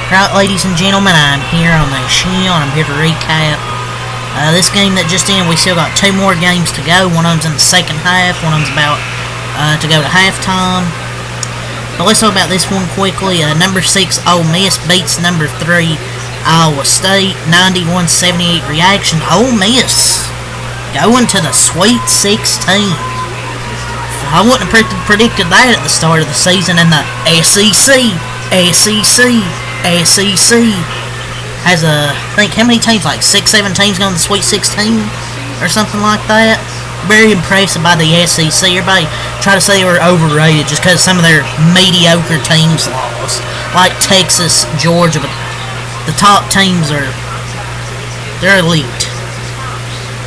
Right, ladies and gentlemen, I'm here on the Ncaa, and I'm here to recap this game that just ended. We still got two more games to go. One of them's in the second half, one of them's about to go to halftime. But let's talk about this one quickly. Number 6, Ole Miss beats number 3, Iowa State, 91-78 reaction. Ole Miss going to the Sweet 16. I wouldn't have predicted that at the start of the season. And the SEC has I think, how many teams? Like 6-7 teams going to the Sweet 16 or something like that. Very impressive by the SEC. Everybody try to say they were overrated just because some of their mediocre teams lost, like Texas, Georgia. But the top teams they're elite.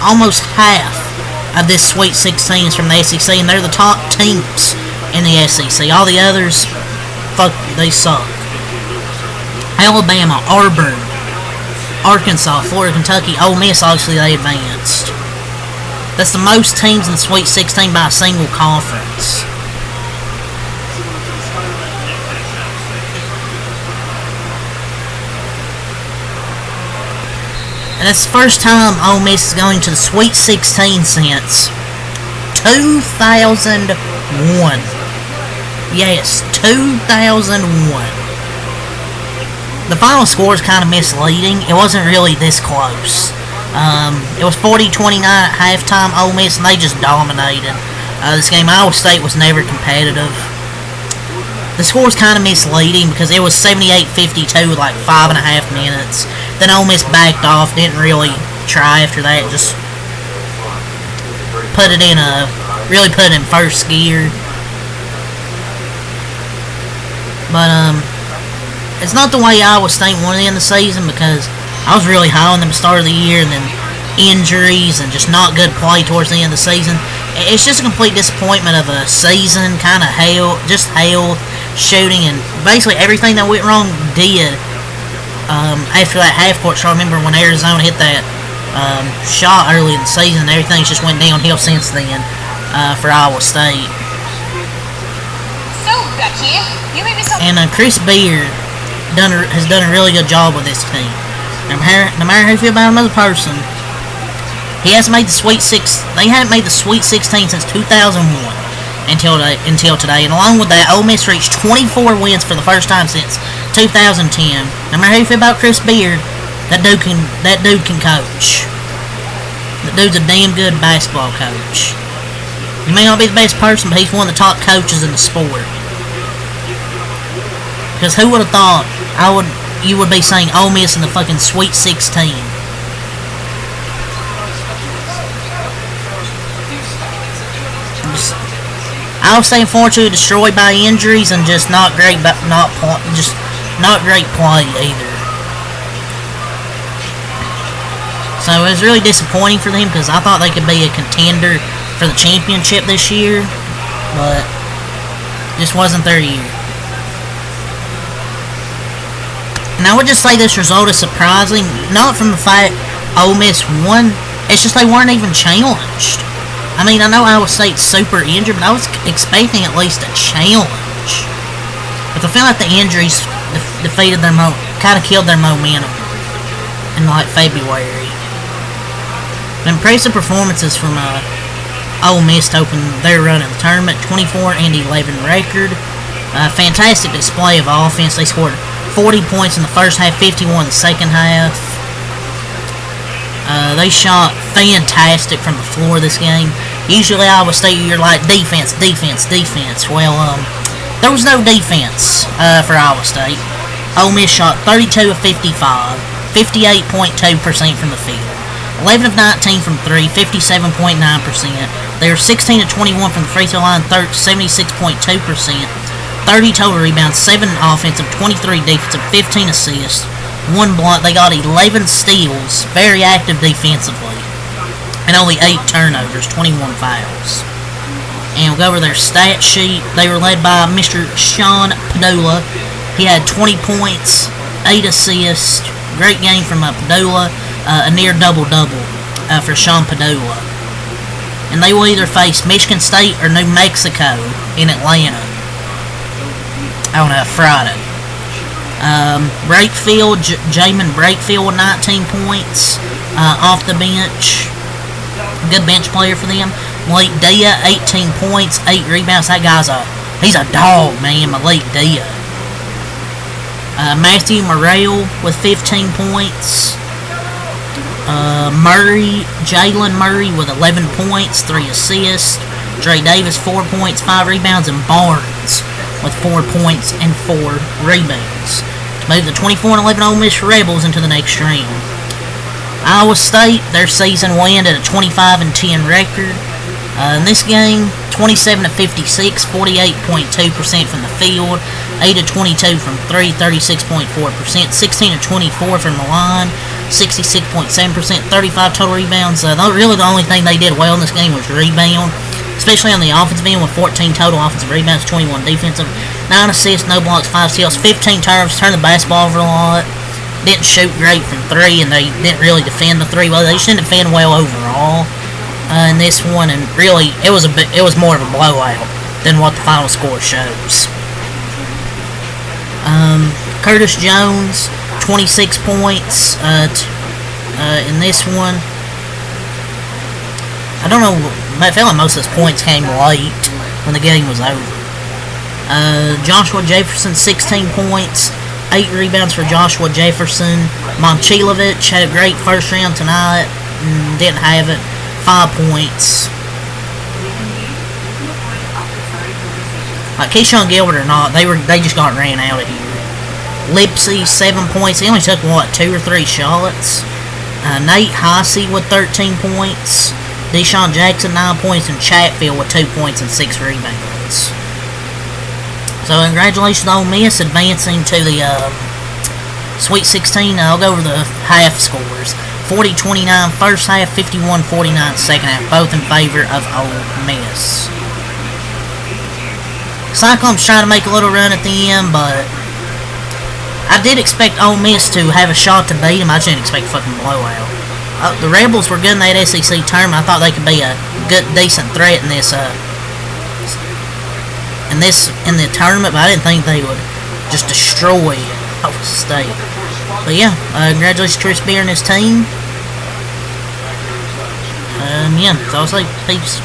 Almost half of this Sweet 16 is from the SEC, and they're the top teams in the SEC. All the others, they suck. Alabama, Auburn, Arkansas, Florida, Kentucky, Ole Miss, obviously they advanced. That's the most teams in the Sweet 16 by a single conference. And it's the first time Ole Miss is going to the Sweet 16 since 2001. Yes, 2001. The final score is kind of misleading. It wasn't really this close. It was 40-29 at halftime, Ole Miss, and they just dominated. This game, Iowa State was never competitive. The score is kind of misleading because it was 78-52 with like 5.5 minutes. Then Ole Miss backed off, didn't really try after that, just put it in first gear. But it's not the way Iowa State wanted in the season, because I was really high on them at the start of the year, and then injuries and just not good play towards the end of the season. It's just a complete disappointment of a season, kind of hell, shooting, and basically everything that went wrong did. After that half-court shot, I remember when Arizona hit that shot early in the season, everything's just went downhill since then for Iowa State. So, Becky, you may be so. And Chris Beard has done a really good job with this team. No matter how you feel about another person, he hasn't made the Sweet 6. They haven't made the Sweet 16 since 2001 until today. And along with that, Ole Miss reached 24 wins for the first time since 2010. No matter how you feel about Chris Beard, that dude can coach. That dude's a damn good basketball coach. He may not be the best person, but he's one of the top coaches in the sport. Because who would have thought you would be saying Ole Miss in the fucking Sweet 16? I would say, unfortunately, destroyed by injuries and just not great play either. So it was really disappointing for them, because I thought they could be a contender for the championship this year, but just wasn't their year. And I would just say this result is surprising, not from the fact Ole Miss won, it's just they weren't even challenged. I mean, I know Iowa State's super injured, but I was expecting at least a challenge. But I feel like the injuries defeated kind of killed their momentum in like February. Impressive performances from Ole Miss to open their run in the tournament, 24-11 record. Fantastic display of offense. They scored 40 points in the first half, 51 in the second half. They shot fantastic from the floor this game. Usually Iowa State, you're like defense. Well, there was no defense for Iowa State. Ole Miss shot 32 of 55, 58.2% from the field. 11 of 19 from 3, 57.9%. They were 16 of 21 from the free throw line, 76.2%. 30 total rebounds, 7 offensive, 23 defensive, 15 assists, 1 block. They got 11 steals, very active defensively, and only 8 turnovers, 21 fouls. And we'll go over their stat sheet. They were led by Mr. Sean Padula. He had 20 points, 8 assists. Great game from Padula. A near double-double for Sean Padula. And they will either face Michigan State or New Mexico in Atlanta on Friday. Brakefield, Jamin Brakefield with 19 points off the bench. Good bench player for them. Malik Dia, 18 points, 8 rebounds. That guy's he's a dog, man, Malik Dia. Matthew Morrell with 15 points. Jalen Murray with 11 points, 3 assists. Dre Davis, 4 points, 5 rebounds. And Barnes with 4 points and 4 rebounds. To move the 24-11 Ole Miss Rebels into the next round. Iowa State, their season will end at a 25-10 record. In this game, 27-56, 48.2% from the field, 8-22 from 3, 36.4%, 16-24 from the line, 66.7%, 35 total rebounds. Really the only thing they did well in this game was rebound, especially on the offensive end with 14 total offensive rebounds, 21 defensive, 9 assists, no blocks, 5 steals, 15 turnovers, turned the basketball over a lot. Didn't shoot great from 3, and they didn't really defend the 3 well. They shouldn't defend well overall in this one, and really it was more of a blowout than what the final score shows. Curtis Jones, 26 points in this one. I don't know. I feel like most of his points came late when the game was over. Joshua Jefferson, 16 points. 8 rebounds for Joshua Jefferson. Momcilovic had a great first round tonight. Didn't have it. 5 points. Like Keyshawn Gilbert or not, they just got ran out of here. Lipsy, 7 points. He only took, 2 or 3 shots. Nate Haase with 13 points. Deshaun Jackson, 9 points. And Chatfield with 2 points and 6 rebounds. So congratulations on Ole Miss advancing to the Sweet 16. I'll go over the half scores. 40-29 first half, 51-49 second half, both in favor of Ole Miss. Cyclones trying to make a little run at the end, but I did expect Ole Miss to have a shot to beat them. I just didn't expect a fucking blowout. The Rebels were good in that SEC tournament. I thought they could be a good, decent threat in this in the tournament, but I didn't think they would just destroy Iowa State. But yeah, congratulations to Chris Beer and his team. Yeah, so I'll say peace.